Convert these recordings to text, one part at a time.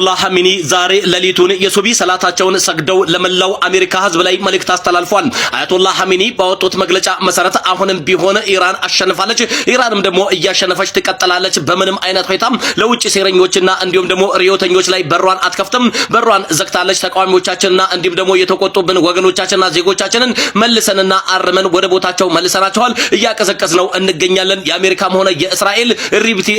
አያቶላህ ሐሚኒ ዛሬ ሌሊቱን የሱቢ ሰላታቸውን ሰግደው ለመላው አሜሪካ ህዝብ ላይ መልእክት አስተላልፏል። አያቶላህ ሐሚኒ ባወጡት መግለጫ መሰረት አሁንም ቢሆን ኢራን አሸንፋለች፣ ኢራንም ደግሞ እያሸነፈች ትቀጥላለች። በምንም አይነት ሁኔታም ለውጭ ሴረኞችና እንዲሁም ደግሞ ሪዮተኞች ላይ በሯን አትከፍትም፣ በሯን ዘግታለች። ተቃዋሚዎቻችንና እንዲሁም ደግሞ የተቆጡብን ወገኖቻችንና ዜጎቻችንን መልሰንና አርመን ወደ ቦታቸው መልሰናቸዋል። እያቀዘቀዝነው እንገኛለን። የአሜሪካም ሆነ የእስራኤል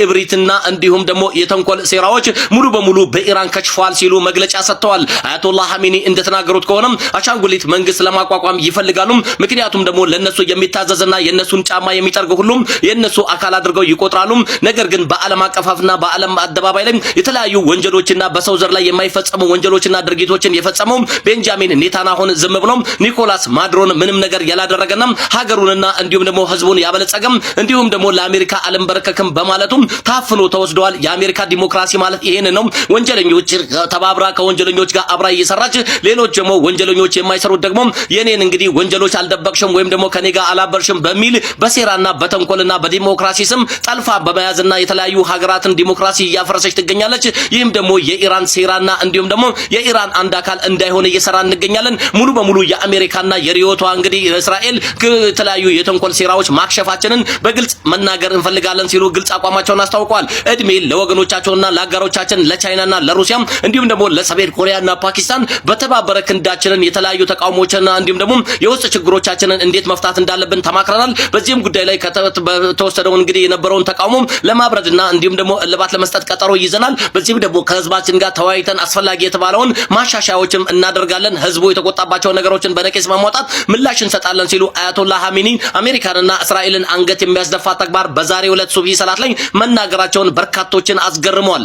እብሪትና እንዲሁም ደግሞ የተንኮል ሴራዎች ሙሉ በሙሉ በኢራን ከሽፏል ሲሉ መግለጫ ሰጥተዋል። አያቶላህ ሐሚኒ እንደተናገሩት ከሆነም አሻንጉሊት መንግስት ለማቋቋም ይፈልጋሉ። ምክንያቱም ደግሞ ለነሱ የሚታዘዝና የነሱን ጫማ የሚጠርግ ሁሉም የነሱ አካል አድርገው ይቆጥራሉ። ነገር ግን በዓለም አቀፋፍና በዓለም አደባባይ ላይ የተለያዩ ወንጀሎችና በሰው ዘር ላይ የማይፈጸሙ ወንጀሎችና ድርጊቶችን የፈጸመው ቤንጃሚን ኔታንያሁን ዝም ብሎም ኒኮላስ ማድሮን ምንም ነገር ያላደረገና ሀገሩንና እንዲሁም ደግሞ ህዝቡን ያበለጸገም እንዲሁም ደግሞ ለአሜሪካ አልንበረከክም በማለቱም ታፍኖ ተወስደዋል። የአሜሪካ ዲሞክራሲ ማለት ይሄን ነው። ወንጀለኞች ተባብራ ከወንጀለኞች ጋር አብራ እየሰራች ሌሎች ደግሞ ወንጀለኞች የማይሰሩት ደግሞ የኔን እንግዲህ ወንጀሎች አልደበቅሽም ወይም ደግሞ ከኔ ጋር አላበርሽም በሚል በሴራና በተንኮልና በዲሞክራሲ ስም ጠልፋ በመያዝና የተለያዩ ሀገራትን ዲሞክራሲ እያፈረሰች ትገኛለች። ይህም ደግሞ የኢራን ሴራና እንዲሁም ደግሞ የኢራን አንድ አካል እንዳይሆን እየሰራ እንገኛለን። ሙሉ በሙሉ የአሜሪካና የሪዮቷ እንግዲህ እስራኤል የተለያዩ የተንኮል ሴራዎች ማክሸፋችንን በግልጽ መናገር እንፈልጋለን ሲሉ ግልጽ አቋማቸውን አስታውቀዋል። እድሜ ለወገኖቻቸውና ለአጋሮቻችን ለቻይናና ለሩሲያ እንዲሁም ደግሞ ለሰሜን ኮሪያና ፓኪስታን በተባበረ ክንዳችንን የተለያዩ ተቃውሞችና እንዲሁም ደግሞ የውስጥ ችግሮቻችንን እንዴት መፍታት እንዳለብን ተማክረናል። በዚህም ጉዳይ ላይ ከተወሰደው እንግዲህ የነበረውን ተቃውሞ ለማብረድና እንዲሁም ደግሞ እልባት ለመስጠት ቀጠሮ ይዘናል። በዚህም ደግሞ ከህዝባችን ጋር ተወያይተን አስፈላጊ የተባለውን ማሻሻያዎችም እናደርጋለን። ህዝቡ የተቆጣባቸው ነገሮችን በነቂስ በማውጣት ምላሽ እንሰጣለን ሲሉ አያቶላህ ሐሚኒ አሜሪካንና እስራኤልን አንገት የሚያስደፋ ተግባር በዛሬው ዕለት ሱብሂ ሰላት ላይ መናገራቸውን በርካቶችን አስገርመዋል።